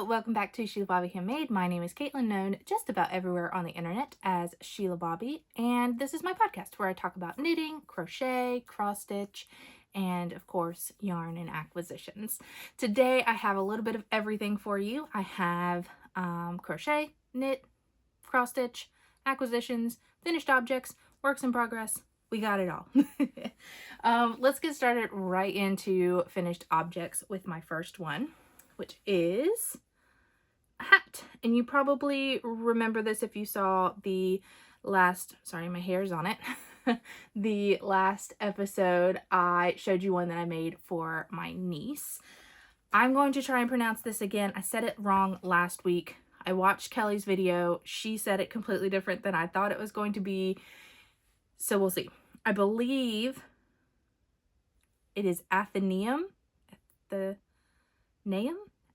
Hello, welcome back to Shelabobby Handmade. My name is Caitlin, known just about everywhere on the internet as Shelabobby, and this is my podcast where I talk about knitting, crochet, cross stitch, and of course, yarn and acquisitions. Today I have a little bit of everything for you. I have crochet, knit, cross stitch, acquisitions, finished objects, works in progress. We got it all. Let's get started right into finished objects with my first one, which is a hat. And you probably remember this if you saw the last, sorry, my hair's on it. The last episode, I showed you one that I made for my niece. I'm going to try and pronounce this again. I said it wrong last week. I watched Kelly's video. She said it completely different than I thought it was going to be. So we'll see. I believe it is Athenaeum.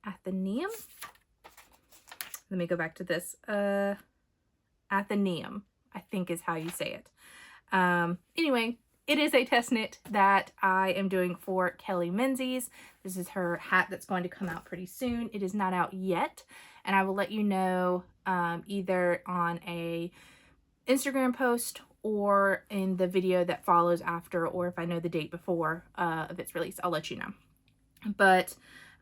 Athenaeum? Let me go back to this. Athenaeum, I think is how you say it. Anyway, it is a test knit that I am doing for Kelly Menzies. This is her hat that's going to come out pretty soon. It is not out yet, and I will let you know either on a Instagram post or in the video that follows after, or if I know the date before of its release, I'll let you know. But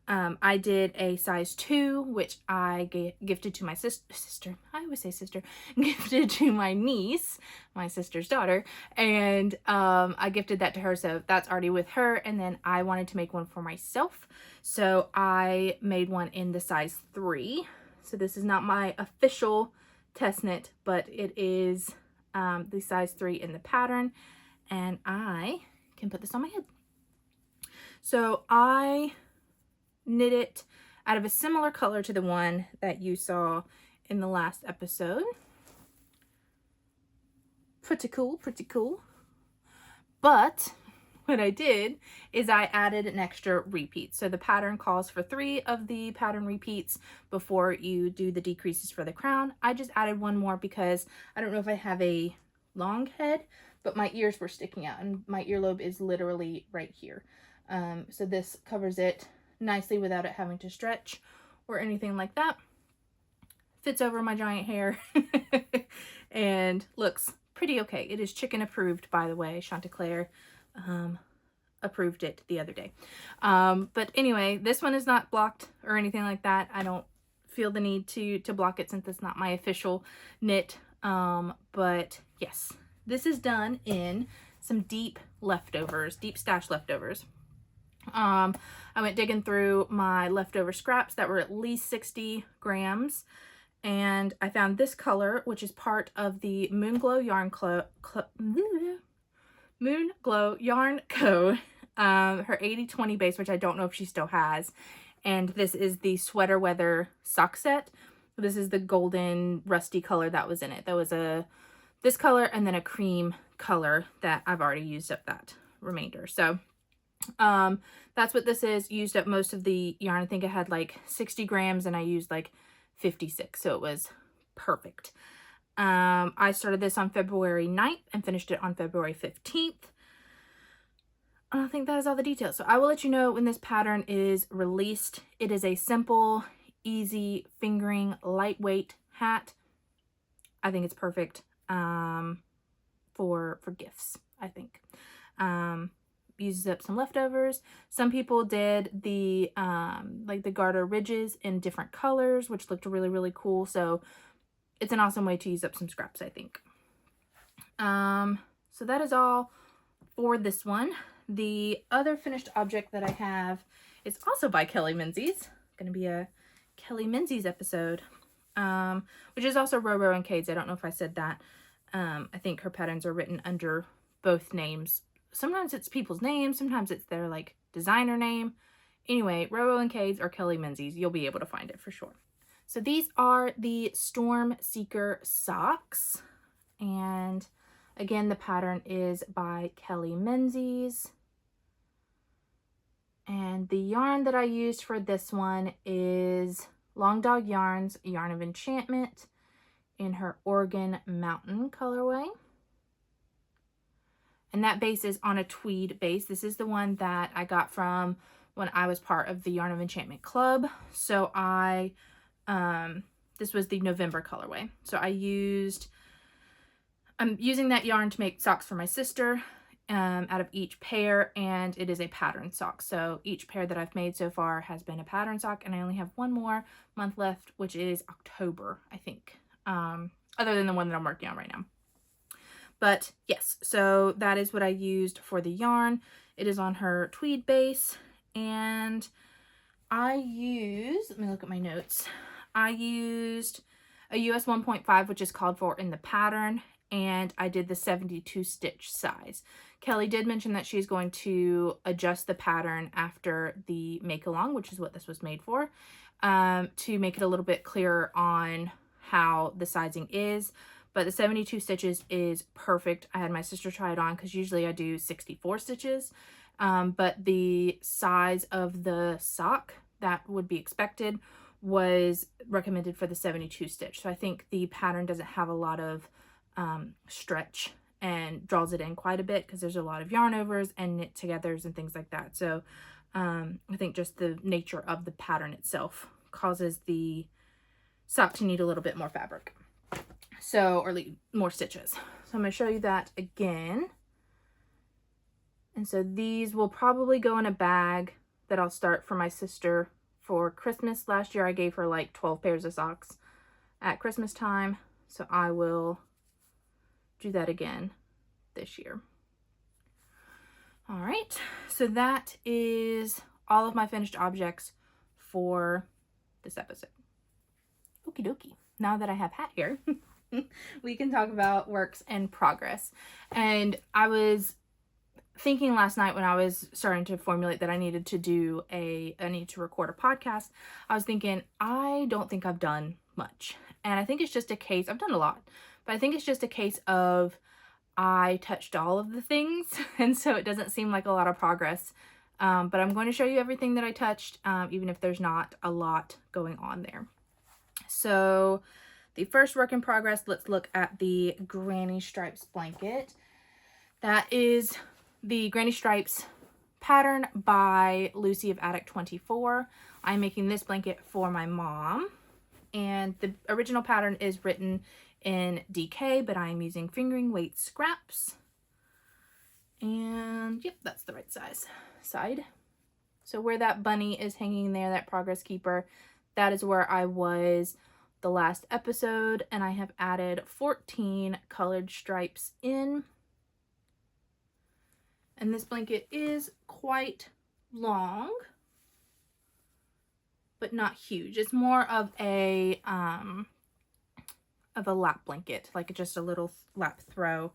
I did a size 2, which I gifted to my sister. I always say sister. Gifted to my niece, my sister's daughter. And I gifted that to her, so that's already with her. And then I wanted to make one for myself. So I made one in the size 3. So this is not my official test knit, but it is the size 3 in the pattern. And I can put this on my head. So I knit it out of a similar color to the one that you saw in the last episode. Pretty cool, pretty cool. But what I did is I added an extra repeat. So the pattern calls for 3 of the pattern repeats before you do the decreases for the crown. I just added one more because I don't know if I have a long head, but my ears were sticking out and my earlobe is literally right here. So this covers it nicely without it having to stretch or anything like that. Fits over my giant hair and looks pretty okay. It is chicken approved, by the way. Chanticleer approved it the other day. But anyway, this one is not blocked or anything like that. I don't feel the need to block it since it's not my official knit. But yes, this is done in some deep leftovers, deep stash leftovers. I went digging through my leftover scraps that were at least 60 grams, and I found this color, which is part of the Moon Glow Yarn Co. Her 80/20 base, which I don't know if she still has, and this is the Sweater Weather sock set. This is the golden rusty color that was in it. There was this color and then a cream color that I've already used up that remainder. So that's what this is. Used up most of the yarn. I think I had like 60 grams and I used like 56, so it was perfect. I started this on February 9th and finished it on February 15th. I think that is all the details. So I will let you know when this pattern is released. It is a simple, easy fingering, lightweight hat. I think it's perfect for gifts, I think. Uses up some leftovers. Some people did the like the garter ridges in different colors, which looked really, really cool. So it's an awesome way to use up some scraps, I think. So that is all for this one. The other finished object that I have is also by Kelly Menzies. Going to be a Kelly Menzies episode, which is also Roro and Cade's. I don't know if I said that. I think her patterns are written under both names. Sometimes it's people's names, sometimes it's their like designer name. Anyway, Roro and Cade's or Kelly Menzies. You'll be able to find it for sure. So these are the Storm Seeker socks. And again, the pattern is by Kelly Menzies. And the yarn that I used for this one is Long Dog Yarns Yarn of Enchantment in her Oregon Mountain colorway. And that base is on a tweed base. This is the one that I got from when I was part of the Yarn of Enchantment Club. So I, this was the November colorway. So I'm using that yarn to make socks for my sister out of each pair, and it is a pattern sock. So each pair that I've made so far has been a pattern sock, and I only have one more month left, which is October, I think, other than the one that I'm working on right now. But yes, so that is what I used for the yarn. It is on her tweed base, and I used, let me look at my notes. I used a US 1.5, which is called for in the pattern, and I did the 72 stitch size. Kelly did mention that she's going to adjust the pattern after the make along, which is what this was made for, to make it a little bit clearer on how the sizing is. But the 72 stitches is perfect. I had my sister try it on because usually I do 64 stitches. But the size of the sock that would be expected was recommended for the 72 stitch. So I think the pattern doesn't have a lot of stretch and draws it in quite a bit because there's a lot of yarn overs and knit togethers and things like that. So I think just the nature of the pattern itself causes the sock to need a little bit more fabric. So, or more stitches. So I'm going to show you that again. And so these will probably go in a bag that I'll start for my sister for Christmas. Last year I gave her like 12 pairs of socks at Christmas time. So I will do that again this year. All right. So that is all of my finished objects for this episode. Okie dokie. Now that I have Hat here, we can talk about works in progress. And I was thinking last night when I was starting to formulate that I needed to record a podcast, I was thinking, I don't think I've done much. And I think it's just a case, I've done a lot, but I think it's just a case of I touched all of the things. And so it doesn't seem like a lot of progress. But I'm going to show you everything that I touched, even if there's not a lot going on there. So the first work in progress, let's look at the Granny Stripes blanket. That is the Granny Stripes pattern by Lucy of Attic 24. I'm making this blanket for my mom, and the original pattern is written in DK, but I'm using fingering weight scraps. And yep, that's the right side. So where that bunny is hanging there, that progress keeper, that is where I was the last episode, and I have added 14 colored stripes in. And this blanket is quite long, but not huge. It's more of a lap blanket, like just a little lap throw.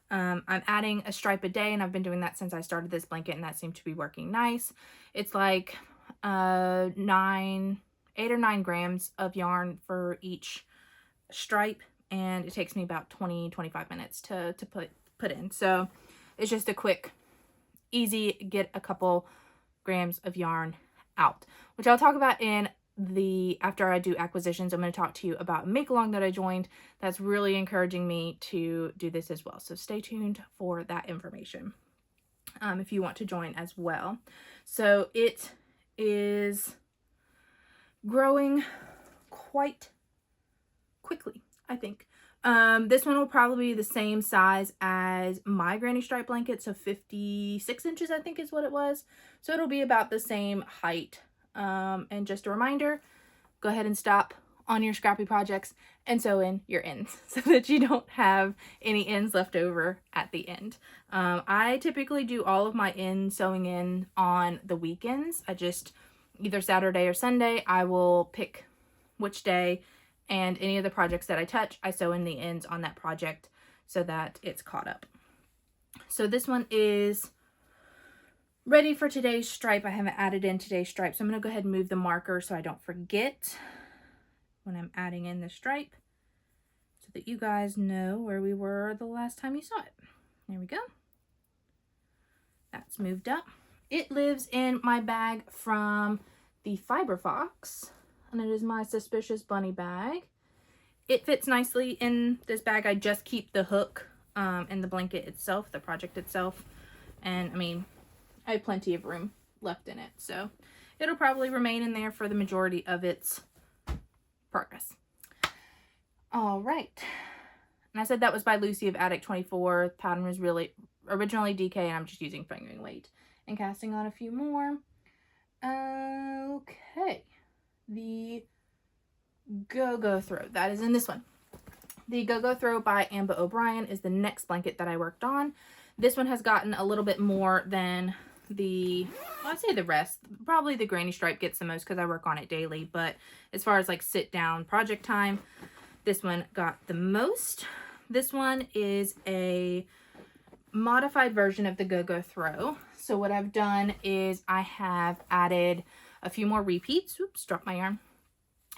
I'm adding a stripe a day, and I've been doing that since I started this blanket, and that seemed to be working nice. It's like 8 or 9 grams of yarn for each stripe, and it takes me about 20-25 minutes to put in. So it's just a quick, easy, get a couple grams of yarn out, which I'll talk about in after I do acquisitions. I'm going to talk to you about a make along that I joined that's really encouraging me to do this as well. So stay tuned for that information if you want to join as well. So it is growing quite quickly, I think. This one will probably be the same size as my Granny Stripe blanket, so 56 inches I think is what it was. So it'll be about the same height. And just a reminder, go ahead and stop on your scrappy projects and sew in your ends so that you don't have any ends left over at the end. I typically do all of my sewing in on the weekends. I just, either Saturday or Sunday, I will pick which day, and any of the projects that I touch, I sew in the ends on that project so that it's caught up. So this one is ready for today's stripe. I haven't added in today's stripe, so I'm going to go ahead and move the marker so I don't forget when I'm adding in the stripe, so that you guys know where we were the last time you saw it. There we go. That's moved up. It lives in my bag from the Fiber Fox, and it is my Suspicious Bunny bag. It fits nicely in this bag. I just keep the hook and the blanket itself, the project itself, and I mean, I have plenty of room left in it. So it'll probably remain in there for the majority of its progress. All right. And I said that was by Lucy of Attic 24. The pattern was really originally DK, and I'm just using fingering weight and casting on a few more. Okay. The Go-Go Throw. That is in this one. The Go-Go Throw by Amba O'Brien is the next blanket that I worked on. This one has gotten a little bit more than the, well, I'd say the rest. Probably the granny stripe gets the most because I work on it daily. But as far as like sit down project time, this one got the most. This one is a modified version of the Go-Go Throw. So what I've done is I have added a few more repeats. Oops, dropped my yarn.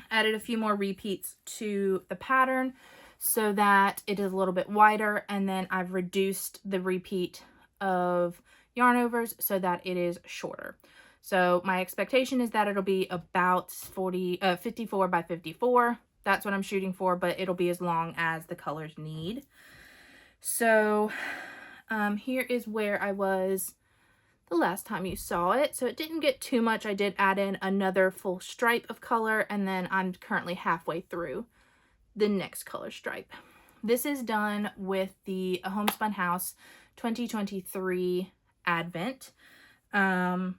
Added a few more repeats to the pattern so that it is a little bit wider, and then I've reduced the repeat of yarn overs so that it is shorter. So my expectation is that it'll be about 54 by 54. That's what I'm shooting for, but it'll be as long as the colors need. So here is where I was the last time you saw it. So it didn't get too much. I did add in another full stripe of color, and then I'm currently halfway through the next color stripe. This is done with the Homespun House 2023 Advent. And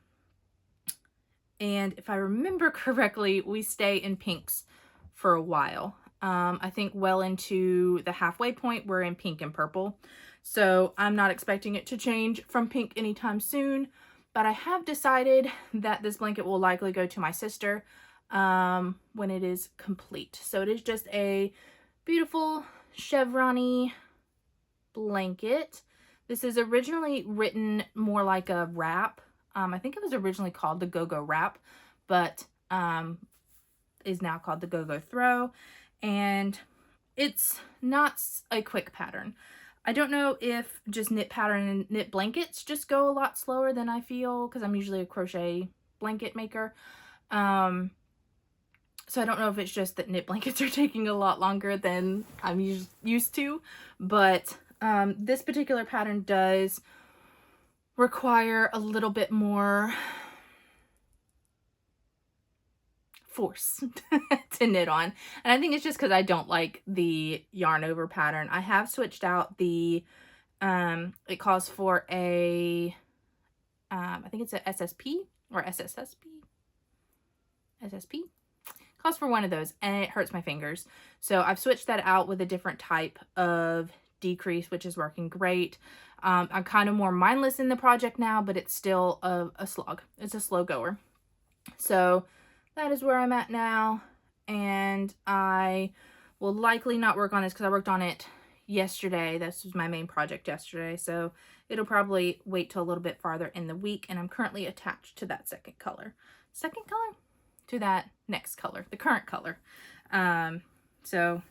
if I remember correctly, we stay in pinks for a while. I think well into the halfway point, we're in pink and purple. So I'm not expecting it to change from pink anytime soon, but I have decided that this blanket will likely go to my sister when it is complete. So it is just a beautiful chevron-y blanket. This is originally written more like a wrap. I think it was originally called the Go-Go Wrap, but is now called the Go-Go Throw. And it's not a quick pattern. I don't know if just knit pattern and knit blankets just go a lot slower than I feel, because I'm usually a crochet blanket maker. So I don't know if it's just that knit blankets are taking a lot longer than I'm used to, but this particular pattern does require a little bit more force to knit on, and I think it's just because I don't like the yarn over pattern. I have switched out the it calls for a I think it's a SSP or SSSP calls for one of those, and it hurts my fingers, so I've switched that out with a different type of decrease, which is working great. I'm kind of more mindless in the project now, but it's still a slog. It's a slow goer. So that is where I'm at now, and I will likely not work on this because I worked on it yesterday. This was my main project yesterday, so it'll probably wait till a little bit farther in the week, and I'm currently attached to that second color to that next color, the current color. So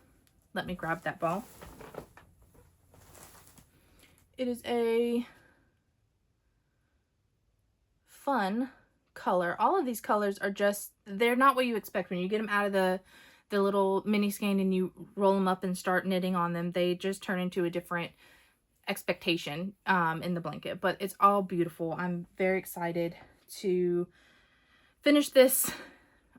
let me grab that ball. It is a fun color. All of these colors are just, they're not what you expect when you get them out of the little mini skein and you roll them up and start knitting on them. They just turn into a different expectation in the blanket, but it's all beautiful. I'm very excited to finish this,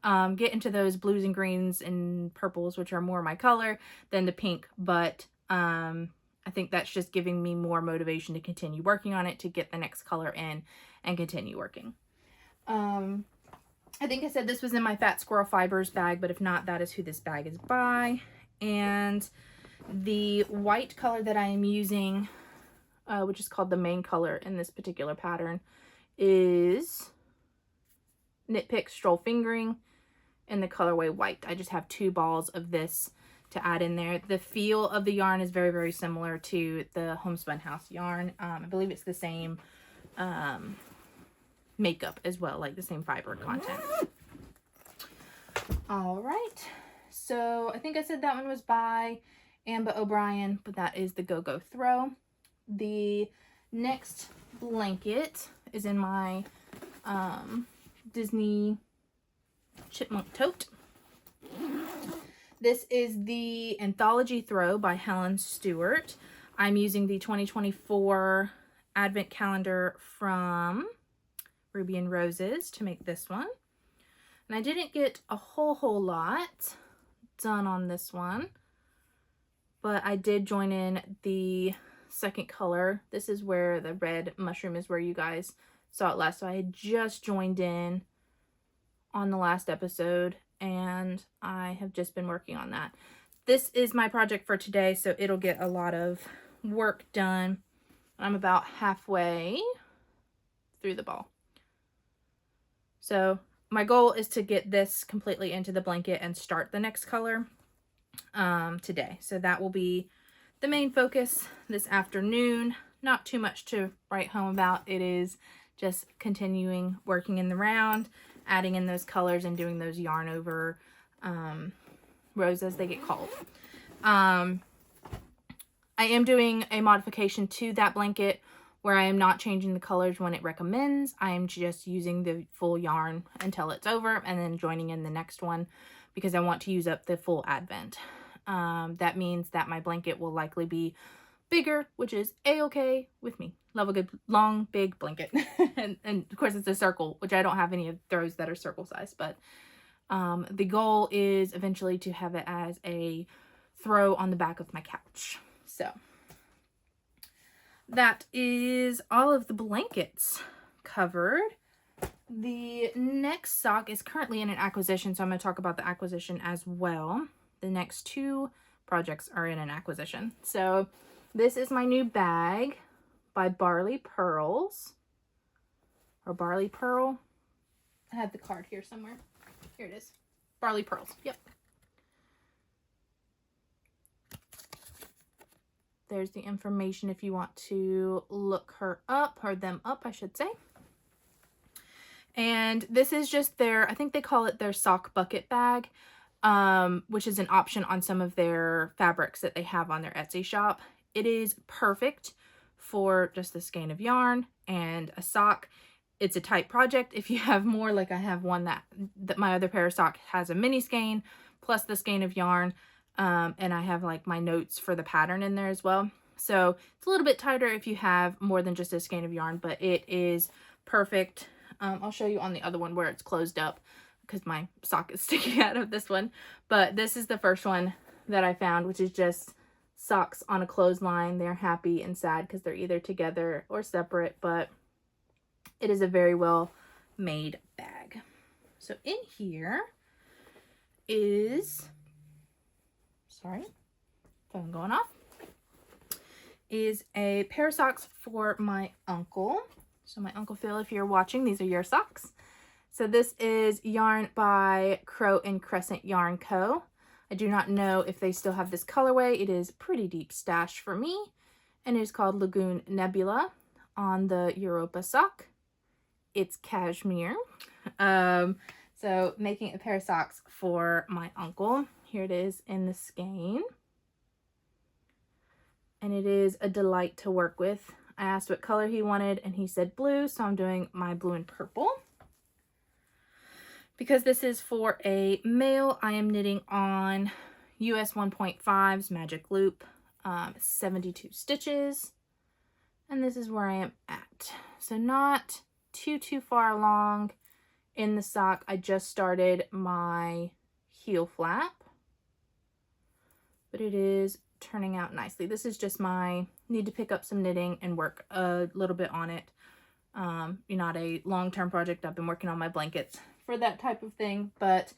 get into those blues and greens and purples, which are more my color than the pink, but I think that's just giving me more motivation to continue working on it, to get the next color in and continue working. I think I said this was in my Fat Squirrel Fibers bag, but if not, that is who this bag is by. And the white color that I am using, which is called the main color in this particular pattern, is Knit Pick Stroll Fingering in the colorway white. I just have 2 balls of this to add in there. The feel of the yarn is very, very similar to the Homespun House yarn. I believe it's the same makeup as well, like the same fiber content. All right, so I think I said that one was by Amba O'Brien, but that is the Go-Go Throw. The next blanket is in my Disney Chipmunk Tote. This is the Anthology Throw by Helen Stewart. I'm using the 2024 Advent calendar from Ruby and Roses to make this one. And I didn't get a whole lot done on this one, but I did join in the second color. This is where the red mushroom is, where you guys saw it last. So I had just joined in on the last episode, and I have just been working on that. This is my project for today, so it'll get a lot of work done. I'm about halfway through the ball. So my goal is to get this completely into the blanket and start the next color today. So that will be the main focus this afternoon. Not too much to write home about. It is just continuing working in the round, adding in those colors and doing those yarn over rows as they get called. I am doing a modification to that blanket where I am not changing the colors when it recommends. I am just using the full yarn until it's over and then joining in the next one because I want to use up the full advent. That means that my blanket will likely be bigger, which is a-okay with me. Love a good long big blanket. and of course it's a circle, which I don't have any of those that are circle size, but the goal is eventually to have it as a throw on the back of my couch. So that is all of the blankets covered. The next sock is currently in an acquisition, so I'm going to talk about the acquisition as well. The next two projects are in an acquisition. So this is my new bag by Barley Pearls, or Barley Pearl. I have the card here somewhere. Here it is. Barley Pearls. Yep. There's the information if you want to look her up, or them up, I should say. And this is just their, I think they call it their sock bucket bag, which is an option on some of their fabrics that they have on their Etsy shop. It is perfect for just a skein of yarn and a sock. It's a tight project. If you have more, like I have one that my other pair of sock has a mini skein plus the skein of yarn. And I have like my notes for the pattern in there as well. So it's a little bit tighter if you have more than just a skein of yarn, but it is perfect. I'll show you on the other one where it's closed up because my sock is sticking out of this one. But this is the first one that I found, which is just socks on a clothesline. They're happy and sad because they're either together or separate, but it is a very well made bag. So in here is, sorry, phone going off, is a pair of socks for my uncle. So my Uncle Phil, if you're watching, these are your socks. So this is yarn by Crow and Crescent Yarn Co. I do not know if they still have this colorway. It is pretty deep stash for me. And it is called Lagoon Nebula on the Europa sock. It's cashmere. So making a pair of socks for my uncle. Here it is in the skein. And it is a delight to work with. I asked what color he wanted and he said blue, so I'm doing my blue and purple. Because this is for a male, I am knitting on US 1.5's Magic Loop, 72 stitches. And this is where I am at. So not too far along in the sock. I just started my heel flap, but it is turning out nicely. This is just my need to pick up some knitting and work a little bit on it. Not a long-term project. I've been working on my blankets for that type of thing, but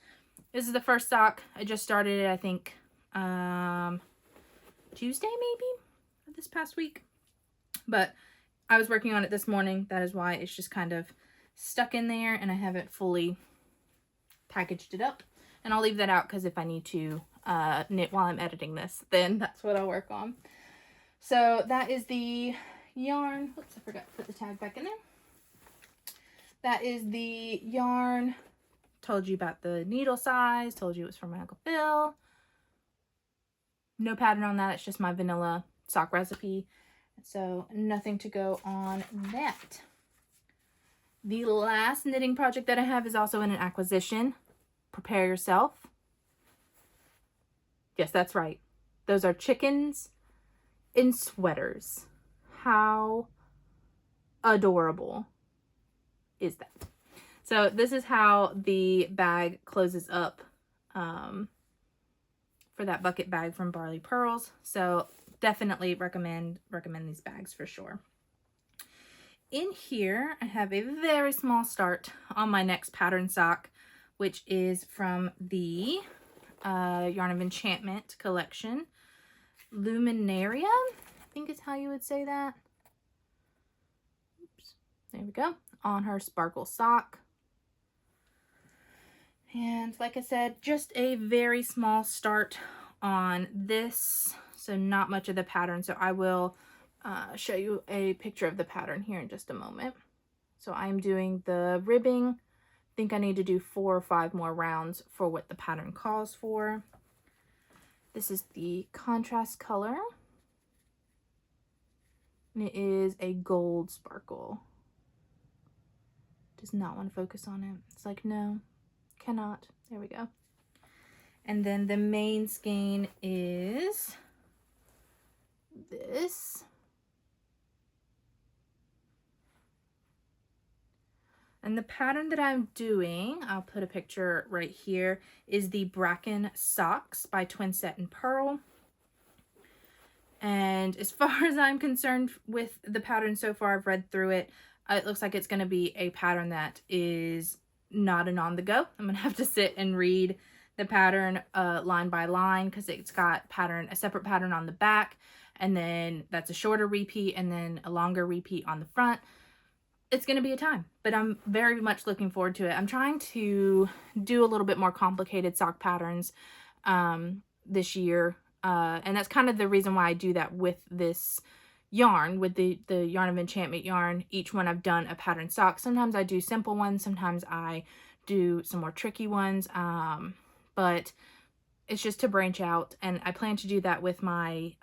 this is the first sock. I just started it, I think, Tuesday maybe, this past week. But I was working on it this morning. That is why it's just kind of stuck in there and I haven't fully packaged it up. And I'll leave that out because if I need to knit while I'm editing this, then that's what I'll work on. So that is the yarn. Oops, I forgot to put the tag back in there. That is the yarn. Told you about the needle size. Told you it was from my Uncle Phil. No pattern on that. It's just my vanilla sock recipe. So nothing to go on that. The last knitting project that I have is also in an acquisition. Prepare yourself. Yes, that's right. Those are chickens in sweaters. How adorable is that? So this is how the bag closes up for that bucket bag from Barley Pearls. So definitely recommend these bags for sure. In here, I have a very small start on my next pattern sock, which is from the Yarn of Enchantment collection. Luminaria, I think is how you would say that. Oops. There we go. On her sparkle sock. And like I said, just a very small start on this. So not much of the pattern. So I will show you a picture of the pattern here in just a moment. So I'm doing the ribbing. I think I need to do 4 or 5 more rounds for what the pattern calls for. This is the contrast color. And it is a gold sparkle. Does not want to focus on it. It's like, no, cannot. There we go. And then the main skein is this. And the pattern that I'm doing, I'll put a picture right here, is the Bracken Socks by Twin Set and Pearl. And as far as I'm concerned with the pattern so far, I've read through it. It looks like it's going to be a pattern that is not an on the go. I'm going to have to sit and read the pattern line by line, because it's got a separate pattern on the back, and then that's a shorter repeat, and then a longer repeat on the front. It's going to be a time, but I'm very much looking forward to it. I'm trying to do a little bit more complicated sock patterns this year. And that's kind of the reason why I do that with this yarn, with the Yarn of Enchantment yarn. Each one I've done a pattern sock. Sometimes I do simple ones. Sometimes I do some more tricky ones. But it's just to branch out. And I plan to do that with my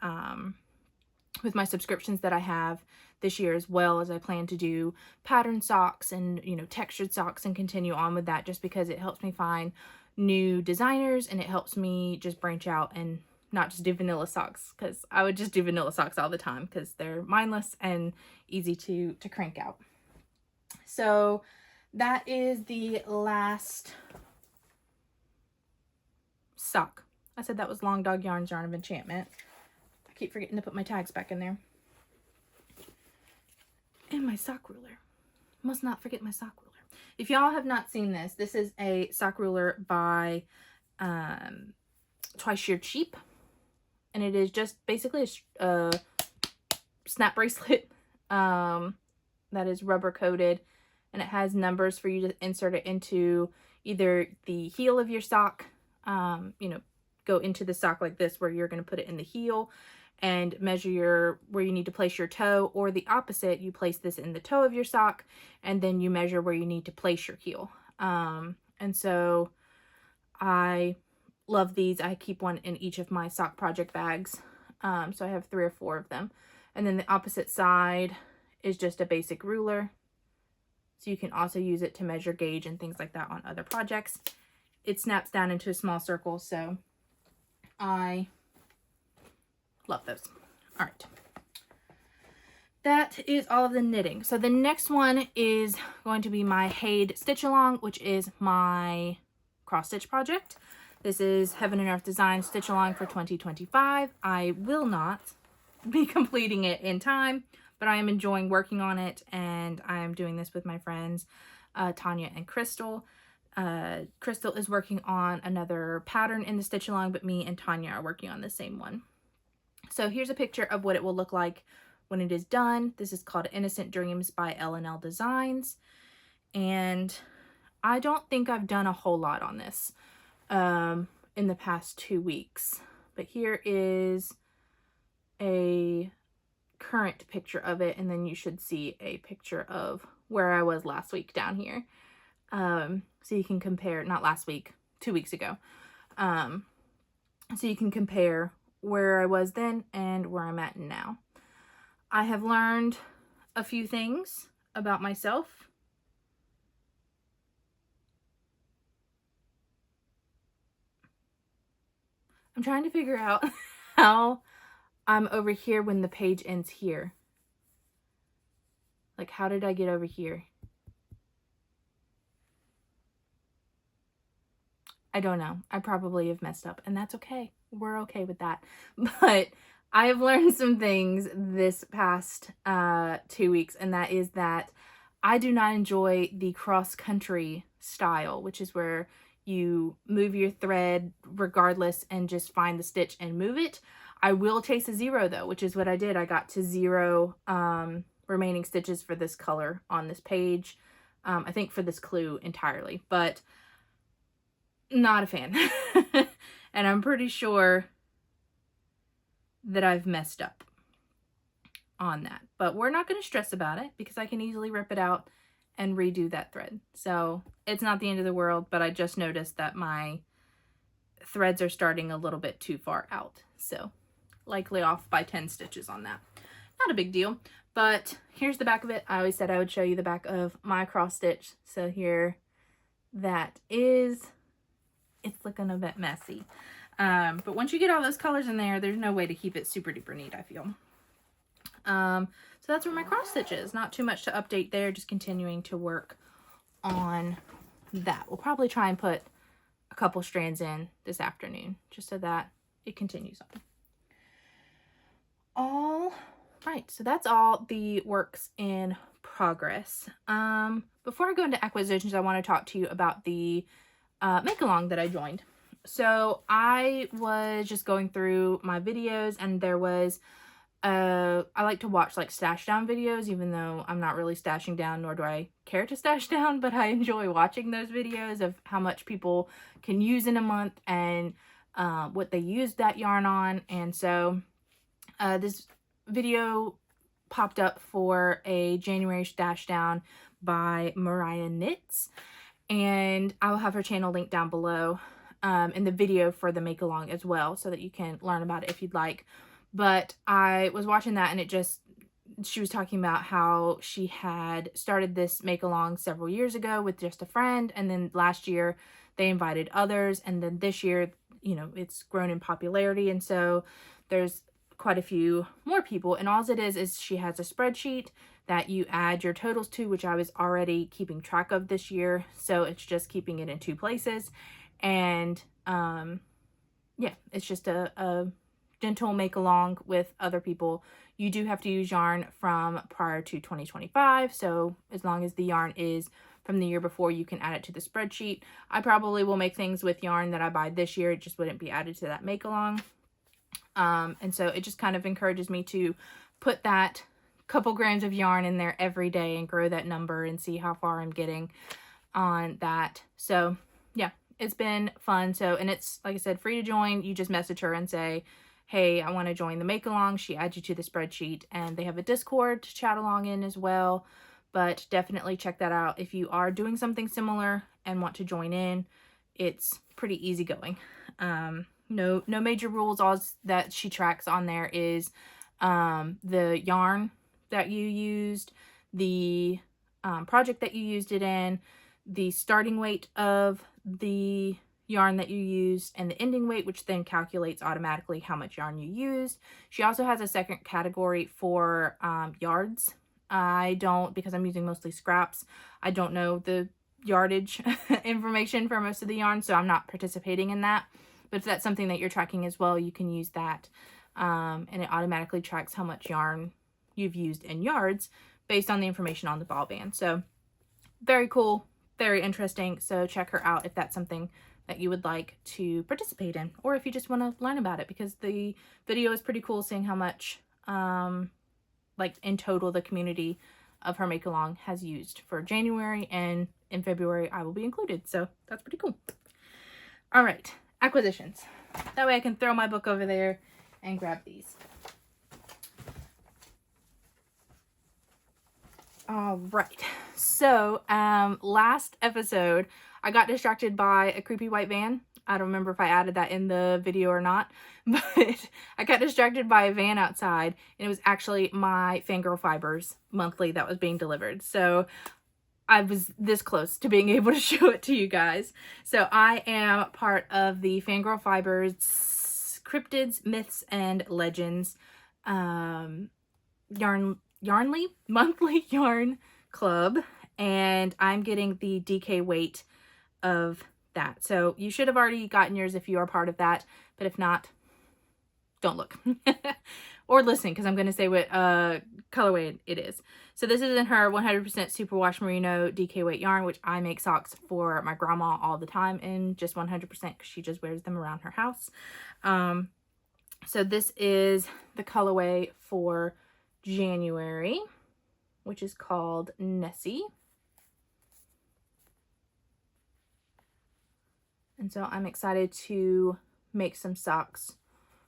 subscriptions that I have this year, as well as I plan to do pattern socks and, you know, textured socks, and continue on with that, just because it helps me find new designers, and it helps me just branch out and not just do vanilla socks, because I would just do vanilla socks all the time because they're mindless and easy to crank out. So that is the last sock. I said that was Long Dog Yarn's Yarn of Enchantment. I keep forgetting to put my tags back in there. And my sock ruler. Must not forget my sock ruler. If y'all have not seen this, this is a sock ruler by Twice Sheared Sheep. And it is just basically a snap bracelet that is rubber coated. And it has numbers for you to insert it into either the heel of your sock. You know, go into the sock like this, where you're going to put it in the heel and measure where you need to place your toe, or the opposite, you place this in the toe of your sock and then you measure where you need to place your heel. And so I love these. I keep one in each of my sock project bags. So I have 3 or 4 of them. And then the opposite side is just a basic ruler. So you can also use it to measure gauge and things like that on other projects. It snaps down into a small circle, so I love those. All right. That is all of the knitting. So the next one is going to be my Haid Stitch Along, which is my cross stitch project. This is Heaven and Earth Design Stitch Along for 2025. I will not be completing it in time, but I am enjoying working on it, and I am doing this with my friends Tanya and Crystal. Crystal is working on another pattern in the Stitch Along, but me and Tanya are working on the same one. So here's a picture of what it will look like when it is done. This is called Innocent Dreams by L&L Designs. And I don't think I've done a whole lot on this in the past 2 weeks. But here is a current picture of it, and then you should see a picture of where I was last week down here. So you can compare, not last week, 2 weeks ago. So you can compare where I was then and where I'm at now. I have learned a few things about myself. I'm trying to figure out how I'm over here when the page ends here. Like, how did I get over here? I don't know. I probably have messed up, and that's okay. We're okay with that. But I have learned some things this past 2 weeks, and that is that I do not enjoy the cross-country style, which is where you move your thread regardless and just find the stitch and move it. I will chase a 0 though, which is what I did. I got to 0 remaining stitches for this color on this page. I think for this clue entirely, but not a fan. And I'm pretty sure that I've messed up on that, but we're not going to stress about it because I can easily rip it out and redo that thread. So it's not the end of the world, but I just noticed that my threads are starting a little bit too far out. So likely off by 10 stitches on that. Not a big deal, but here's the back of it. I always said I would show you the back of my cross stitch. So here that is. It's looking a bit messy. But once you get all those colors in there, there's no way to keep it super duper neat, I feel. So that's where my cross stitch is. Not too much to update there, just continuing to work on that. We'll probably try and put a couple strands in this afternoon, just so that it continues on. All right, so that's all the works in progress. Before I go into acquisitions, I want to talk to you about the make-along that I joined. So I was just going through my videos, and there was I like to watch like stash down videos, even though I'm not really stashing down, nor do I care to stash down, but I enjoy watching those videos of how much people can use in a month and what they use that yarn on. And so this video popped up for a January stash down by Mariah Knits, and I will have her channel linked down below in the video for the make along as well, so that you can learn about it if you'd like. But I was watching that, and she was talking about how she had started this make along several years ago with just a friend, and then last year they invited others, and then this year, you know, it's grown in popularity, and so there's quite a few more people. And all it is she has a spreadsheet that you add your totals to, which I was already keeping track of this year. So it's just keeping it in 2 places. And yeah, it's just a gentle make along with other people. You do have to use yarn from prior to 2025. So as long as the yarn is from the year before, you can add it to the spreadsheet. I probably will make things with yarn that I buy this year. It just wouldn't be added to that make along. And so it just kind of encourages me to put that couple grams of yarn in there every day and grow that number and see how far I'm getting on that. So yeah, it's been fun. So, and it's, like I said, free to join. You just message her and say, hey, I want to join the make along. She adds you to the spreadsheet, and they have a Discord to chat along in as well. But definitely check that out if you are doing something similar and want to join in. It's pretty easygoing. No major rules. All that she tracks on there is the yarn that you used, the project that you used it in, the starting weight of the yarn that you used, and the ending weight, which then calculates automatically how much yarn you used. She also has a second category for yards. I don't, because I'm using mostly scraps, I don't know the yardage information for most of the yarn, so I'm not participating in that. But if that's something that you're tracking as well, you can use that. And it automatically tracks how much yarn you've used in yards based on the information on the ball band. So very cool, very interesting. So check her out if that's something that you would like to participate in, or if you just want to learn about it, because the video is pretty cool, seeing how much like in total the community of her make along has used for January, and in February I will be included. So that's pretty cool. All right, acquisitions. That way I can throw my book over there and grab these. All right, so last episode I got distracted by a creepy white van. I don't remember if I added that in the video or not, but I got distracted by a van outside, and it was actually my Fangirl Fibers monthly that was being delivered. So I was this close to being able to show it to you guys. So I am part of the Fangirl Fibers Cryptids, Myths, and Legends Yarnly monthly yarn club, and I'm getting the DK weight of that. So you should have already gotten yours if you are part of that, but if not, don't look or listen, because I'm going to say what colorway it is. So this is in her 100% superwash merino DK weight yarn, which I make socks for my grandma all the time in just 100% because she just wears them around her house. So this is the colorway for January, which is called Nessie. And so I'm excited to make some socks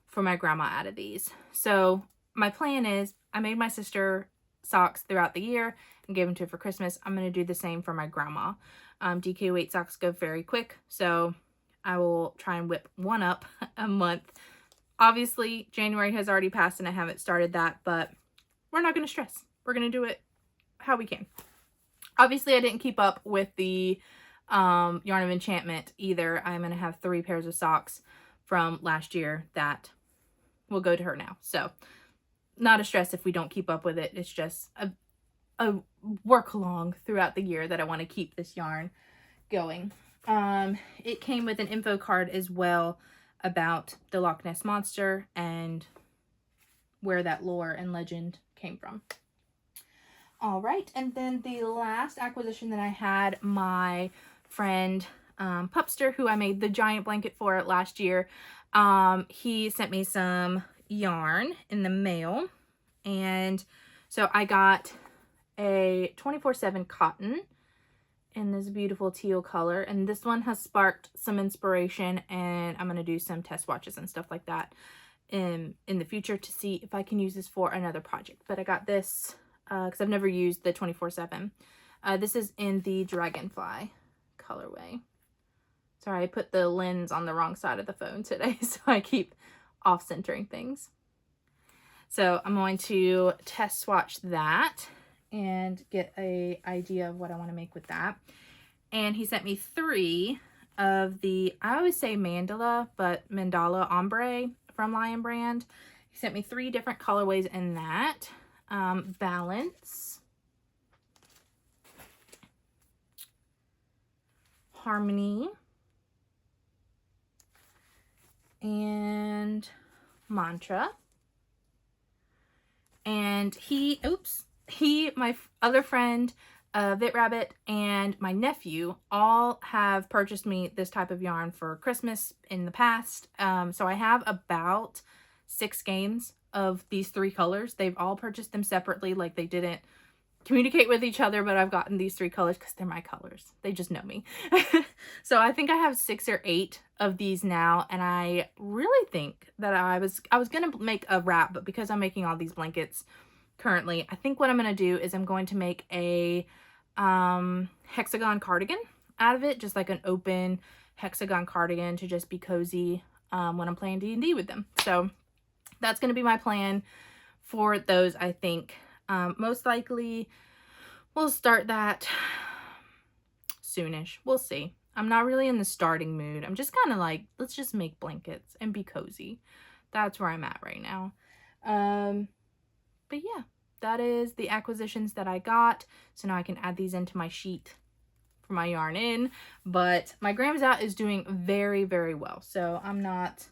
for my grandma out of these. So my plan is I made my sister socks throughout the year and gave them to her for Christmas. I'm going to do the same for my grandma. DK weight socks go very quick, so I will try and whip one up a month. Obviously, January has already passed and I haven't started that, but we're not going to stress. We're going to do it how we can. Obviously, I didn't keep up with the Yarn of Enchantment either. I'm going to have 3 pairs of socks from last year that will go to her now. So not a stress if we don't keep up with it. It's just a work along throughout the year that I want to keep this yarn going. It came with an info card as well about the Loch Ness Monster and where that lore and legend came from. All right, and then the last acquisition that I had, my friend Pupster, who I made the giant blanket for last year, he sent me some yarn in the mail, and so I got a 24/7 cotton in this beautiful teal color, and this one has sparked some inspiration, and I'm going to do some test swatches and stuff like that in the future to see if I can use this for another project. But I got this because I've never used the 24/7. This is in the Dragonfly colorway. Sorry, I put the lens on the wrong side of the phone today, so I keep off-centering things. So I'm going to test swatch that and get an idea of what I want to make with that. And he sent me 3 of the, I always say mandala, but mandala ombre from Lion Brand. He sent me 3 different colorways in that. Balance, Harmony, and Mantra. And my other friend, Vit Rabbit, and my nephew all have purchased me this type of yarn for Christmas in the past. So I have about 6 skeins of these 3 colors. They've all purchased them separately, like they didn't communicate with each other, but I've gotten these 3 colors because they're my colors. They just know me. So I think I have 6 or 8 of these now, and I really think that I was gonna make a wrap, but because I'm making all these blankets currently, I think what I'm gonna do is I'm going to make a hexagon cardigan out of it, just like an open hexagon cardigan to just be cozy when I'm playing D&D with them. So that's going to be my plan for those, I think. Most likely we'll start that soonish. We'll see. I'm not really in the starting mood. I'm just kind of like, let's just make blankets and be cozy. That's where I'm at right now. But yeah, that is the acquisitions that I got. So now I can add these into my sheet for my yarn in. But my grams out is doing very, very well. So I'm not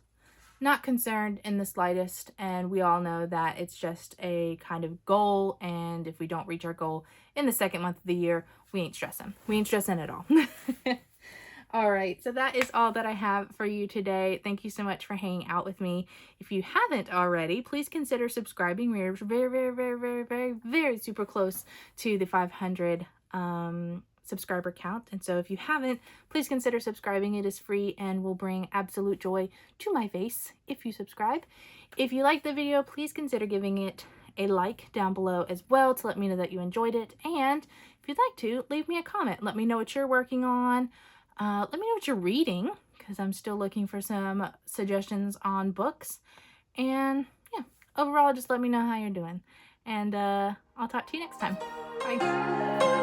concerned in the slightest, and we all know that it's just a kind of goal, and if we don't reach our goal in the 2nd month of the year, we ain't stressing. We ain't stressing at all. All right, so that is all that I have for you today. Thank you so much for hanging out with me. If you haven't already, please consider subscribing. We're very, very, very, very, very, very super close to the 500 subscriber count, and so if you haven't, please consider subscribing. It is free and will bring absolute joy to my face if you subscribe. If you like the video, please consider giving it a like down below as well to let me know that you enjoyed it, and if you'd like to, leave me a comment. Let me know what you're working on. Let me know what you're reading, because I'm still looking for some suggestions on books. And yeah, overall, just let me know how you're doing, and I'll talk to you next time. Bye.